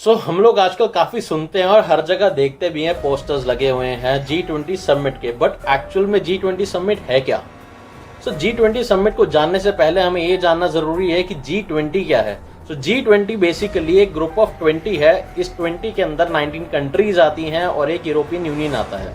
हम लोग आजकल काफी सुनते हैं और हर जगह देखते भी हैं, पोस्टर्स लगे हुए हैं G20 समिट के। बट एक्चुअल में G20 समिट है क्या? G20 समिट को जानने से पहले हमें ये जानना जरूरी है कि G20 क्या है। G20 बेसिकली एक ग्रुप ऑफ 20 है। इस 20 के अंदर 19 कंट्रीज आती हैं और एक यूरोपियन यूनियन आता है।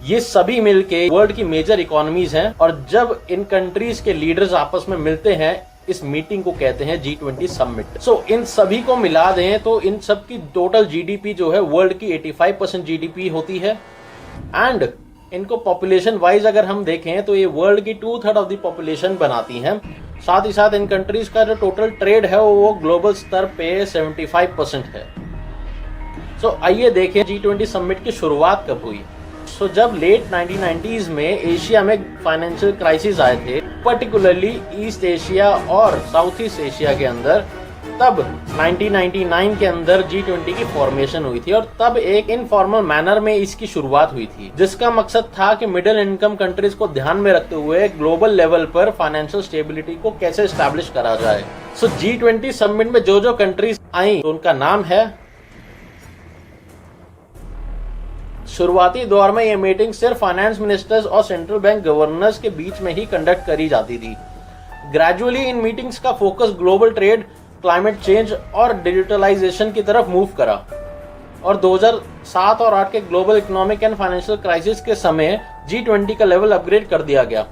ये सभी मिलके वर्ल्ड की मेजर इकोनॉमीज हैं और जब इन कंट्रीज के लीडर्स आपस में मिलते हैं, इस मीटिंग को कहते हैं G20 समिट। इन सभी को मिला दें तो इन सब की टोटल जीडीपी जो है वर्ल्ड की 85% जीडीपी होती है। एंड इनको पॉपुलेशन वाइज अगर हम देखें तो ये वर्ल्ड की 2/3 ऑफ द पॉपुलेशन बनाती हैं। साथ ही साथ इन कंट्रीज का जो टोटल ट्रेड है वो ग्लोबल स्तर पे 75% है। आइए देखें G20 समिट की शुरुआत कब हुई। जब लेट 1990s में एशिया में फाइनेंशियल क्राइसिस आए थे, पर्टिकुलरली ईस्ट एशिया और साउथ ईस्ट एशिया के अंदर, तब 1999 के अंदर G20 की फॉर्मेशन हुई थी और तब एक इनफॉर्मल मैनर में इसकी शुरुआत हुई थी, जिसका मकसद था कि मिडिल इनकम कंट्रीज को ध्यान में रखते हुए ग्लोबल लेवल पर फाइनेंशियल स्टेबिलिटी को कैसे एस्टैब्लिश करा जाए। G20 समिट में जो कंट्रीज आई तो उनका नाम है। शुरुआती दौर में ये मीटिंग सिर्फ फाइनेंस मिनिस्टर्स और सेंट्रल बैंक गवर्नर्स के बीच में ही कंडक्ट करी जाती थी। ग्रेजुअली इन मीटिंग्स का focus global trade, climate change और डिजिटलाइजेशन की तरफ मूव करा और 2007 और 8 के global economic and financial crisis के समय G20 का लेवल अपग्रेड कर दिया गया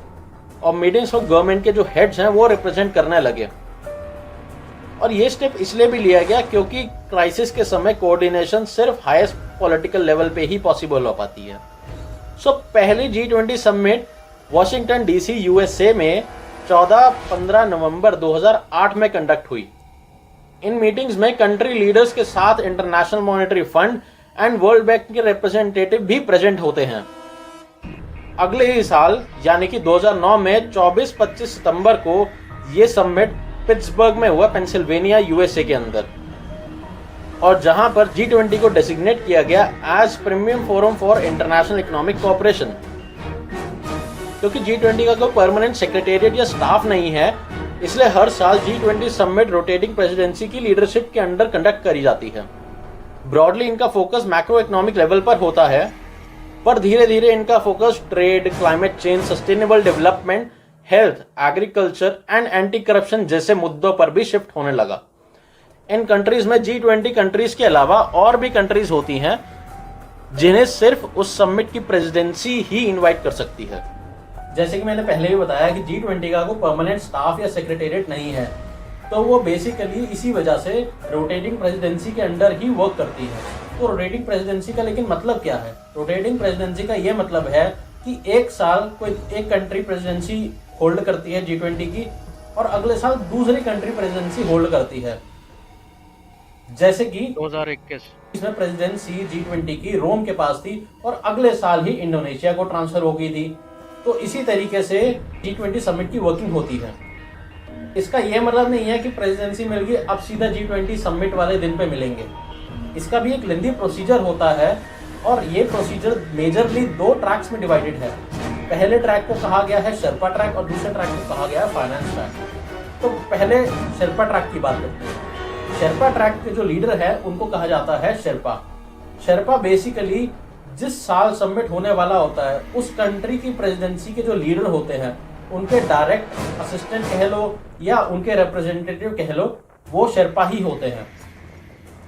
और मीटिंग्स को गवर्नमेंट के जो हेड्स हैं वो रिप्रेजेंट करने लगे। और ये स्टेप इसलिए भी लिया गया क्योंकि क्राइसिस के समय कोऑर्डिनेशन सिर्फ हाईएस्ट पॉलिटिकल लेवल पे ही पॉसिबल हो पाती है। पहली G20 summit Washington DC USA में 14-15 नवंबर 2008 में कंडक्ट हुई। इन मीटिंग्स में कंट्री लीडर्स के साथ international monetary fund and world bank के रिप्रेजेंटेटिव भी प्रेजेंट होते हैं। अगले ही साल यानी कि 2009 में 24-25 सितंबर को ये समिट पिट्सबर्ग में हुआ, पेंसिल्वेनिया यूएसए के अंदर, और जहां पर G20 को डेसिग्नेट किया गया as premium forum for international economic cooperation. क्योंकि G20 का कोई परमानेंट सेक्रेटेरिएट या स्टाफ नहीं है, इसलिए हर साल G20 समिट रोटेटिंग प्रेसिडेंसी की लीडरशिप के अंडर कंडक्ट करी जाती है। ब्रॉडली इनका फोकस मैक्रो इकोनॉमिक लेवल पर होता है, पर धीरे धीरे इनका focus trade, climate change, sustainable development, health, agriculture and anti corruption जैसे मुद्दों पर भी शिफ्ट होने लगा। इन कंट्रीज में G20 कंट्रीज के अलावा और भी कंट्रीज होती हैं जिन्हें सिर्फ उस समिट की प्रेसिडेंसी ही इनवाइट कर सकती है। जैसे कि मैंने पहले भी बताया कि G20 का कोई परमानेंट स्टाफ या सेक्रेटेरिएट नहीं है, तो वो बेसिकली इसी वजह से रोटेटिंग प्रेसिडेंसी के अंडर ही वर्क करती है। तो रोटेटिंग प्रेसिडेंसी का लेकिन मतलब क्या है? रोटेटिंग प्रेसिडेंसी का ये मतलब है कि एक साल कोई एक कंट्री प्रेसिडेंसी होल्ड करती है G20 की और अगले साल दूसरी कंट्री प्रेसिडेंसी होल्ड करती है। जैसे कि 2021 इसमें प्रेसिडेंसी G20 की रोम के पास थी और अगले साल ही इंडोनेशिया को ट्रांसफर हो गई थी। तो इसी तरीके से G20 समिट की वर्किंग होती है। इसका यह मतलब नहीं है कि प्रेसिडेंसी मिल गई अब सीधा G20 समिट वाले दिन पे मिलेंगे। इसका भी एक लेंथी प्रोसीजर होता है और ये प्रोसीजर मेजरली 2 ट्रैक्स में डिवाइडेड है। पहले ट्रैक को कहा गया है शेरपा ट्रैक और दूसरे ट्रैक को कहा गया है फाइनेंस ट्रैक। तो पहले शेरपा ट्रैक की बात करते हैं। शेरपा ट्रैक के जो लीडर है उनको कहा जाता है शेरपा। शेरपा बेसिकली जिस साल समिट होने वाला होता है उस कंट्री की प्रेसिडेंसी के जो लीडर होते हैं उनके डायरेक्ट असिस्टेंट कह लो या उनके रिप्रेजेंटेटिव कह लो, वो शेरपा ही होते हैं।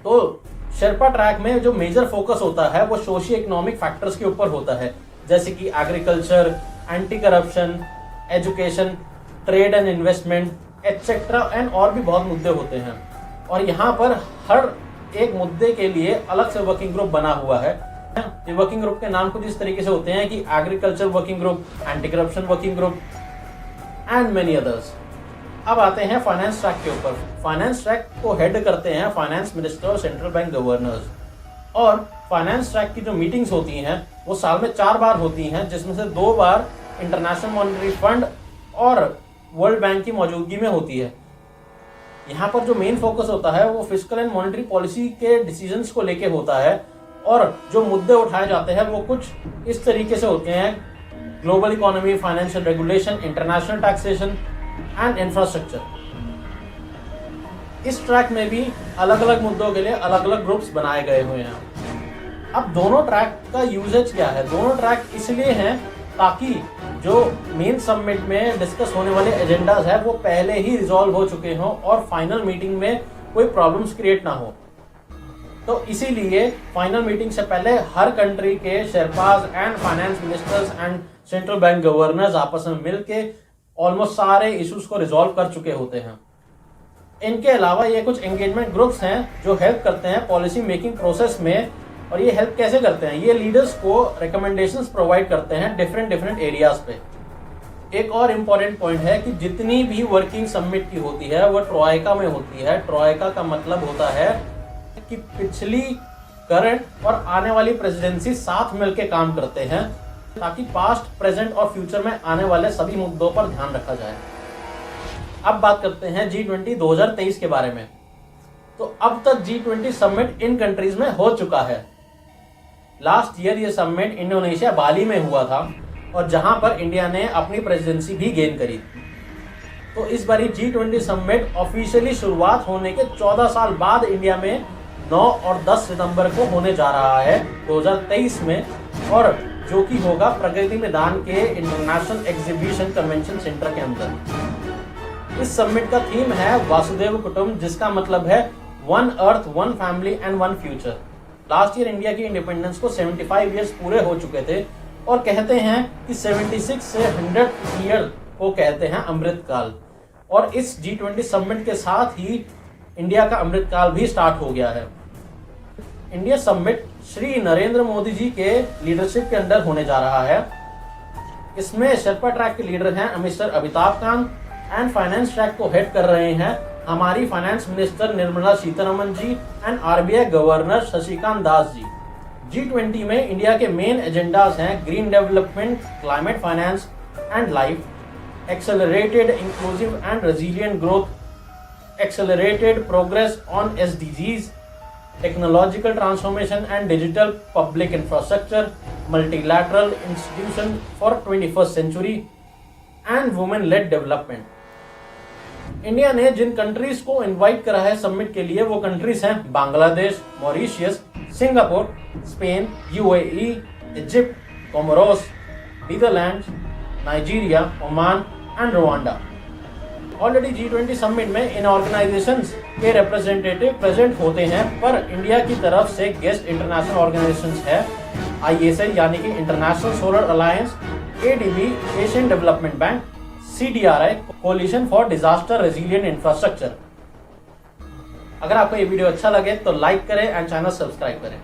तो शेरपा ट्रैक में जो मेजर फोकस होता है वो सोशियो इकोनॉमिक फैक्टर्स के ऊपर होता है, जैसे कि agriculture, anti corruption, education, trade and investment etcetera and और भी बहुत मुद्दे होते हैं। और यहाँ पर हर एक मुद्दे के लिए अलग से वर्किंग ग्रुप बना हुआ है। ये वर्किंग ग्रुप के नाम कुछ इस तरीके से होते हैं कि agriculture working group, anti corruption working group and many others. अब आते हैं फाइनेंस ट्रैक के ऊपर। फाइनेंस ट्रैक को हेड करते हैं फाइनेंस मिनिस्टर और सेंट्रल बैंक गवर्नर्स। और फाइनेंस ट्रैक की जो मीटिंग्स होती हैं वो साल में 4 बार होती हैं, जिसमें से 2 बार इंटरनेशनल मॉनेटरी फंड और वर्ल्ड बैंक की मौजूदगी में होती है। यहाँ पर जो मेन फोकस होता है वो फिस्कल एंड मॉनेटरी पॉलिसी के डिसीजंस को लेके होता है और जो मुद्दे उठाए जाते हैं वो कुछ इस तरीके से होते हैं: global economy, financial regulation, international taxation and infrastructure. इस ट्रैक में भी अलग अलग मुद्दों के लिए अलग अलग ग्रुप्स बनाए गए हुए हैं। अब दोनों ट्रैक का यूजेज क्या है? दोनों ट्रैक इसलिए हैं ताकि जो मेन समिट में डिस्कस होने वाले एजेंडाज है वो पहले ही रिजॉल्व हो चुके हों और फाइनल मीटिंग में कोई प्रॉब्लम्स क्रिएट ना हो। तो इसीलिए फाइनल मीटिंग से पहले हर कंट्री के sherpas and finance ministers and central bank governors आपस में मिलके ऑलमोस्ट सारे इश्यूज को रिजॉल्व कर चुके होते हैं। इनके अलावा ये कुछ एंगेजमेंट ग्रुप्स हैं जो हेल्प करते हैं पॉलिसी मेकिंग प्रोसेस में। और ये हेल्प कैसे करते हैं? ये लीडर्स को रिकमेंडेशंस प्रोवाइड करते हैं डिफरेंट एरियाज पे। एक और इम्पॉर्टेंट पॉइंट है कि जितनी भी वर्किंग समिट की होती है वो ट्रॉयका में होती है। ट्रॉयका का मतलब होता है कि पिछली, करंट और आने वाली प्रेसिडेंसी साथ मिलकर काम करते हैं ताकि पास्ट, प्रेजेंट और फ्यूचर में आने वाले सभी मुद्दों पर ध्यान रखा जाए। अब बात करते हैं G20 2023 के बारे में। तो अब तक G20 समिट इन कंट्रीज में हो चुका है। लास्ट ईयर ये समिट इंडोनेशिया बाली में हुआ था और जहां पर इंडिया ने अपनी प्रेसिडेंसी भी गेन करी। तो इस बारी G20 समिट ऑफिशियली शुरुआत होने के 14 साल बाद इंडिया में 9 और 10 सितंबर को होने जा रहा है 2023 में, और जो कि होगा प्रगति मैदान के इंटरनेशनल एग्जीबिशन कन्वेंशन सेंटर के अंदर। इस समिट का थीम है वासुदेव कुटुंब, जिसका मतलब है one earth, one family and one future. Last year India की इंडिपेंडेंस को 75 ईयर्स पूरे हो चुके थे और कहते हैं कि 76 से 100 ईयर को कहते हैं अमृतकाल। और इस G20 समिट के साथ ही इंडिया का अमृतकाल भी स्टार्ट हो गया है। इंडिया समिट श्री नरेंद्र मोदी जी के लीडरशिप के अंडर होने जा रहा है। इसमें शेरपा ट्रैक के लीडर हैं mister Amitabh Kant and finance track को हेड कर रहे हैं हमारी finance minister Nirmala Sitharaman ji and RBI governor Shashikant Das ji. G20 में इंडिया के मेन एजेंडाज हैं green development, climate finance and life, accelerated inclusive and resilient growth, accelerated progress on SDGs, technological transformation and digital public infrastructure, multilateral institution for 21st century and women-led development. India ने जिन countries को invite करा है summit के लिए वो countries हैं Bangladesh, Mauritius, Singapore, Spain, UAE, Egypt, Comoros, Netherlands, Nigeria, Oman and Rwanda. Already G20 summit में इन ऑर्गेनाइजेशंस के रिप्रेजेंटेटिव प्रेजेंट होते हैं, पर इंडिया की तरफ से गेस्ट इंटरनेशनल ऑर्गेनाइजेशंस है ISA यानी कि international solar alliance, ADB Asian development bank, CDRI coalition for disaster resilient infrastructure. अगर आपको ये वीडियो अच्छा लगे तो लाइक करें एंड चैनल सब्सक्राइब करें।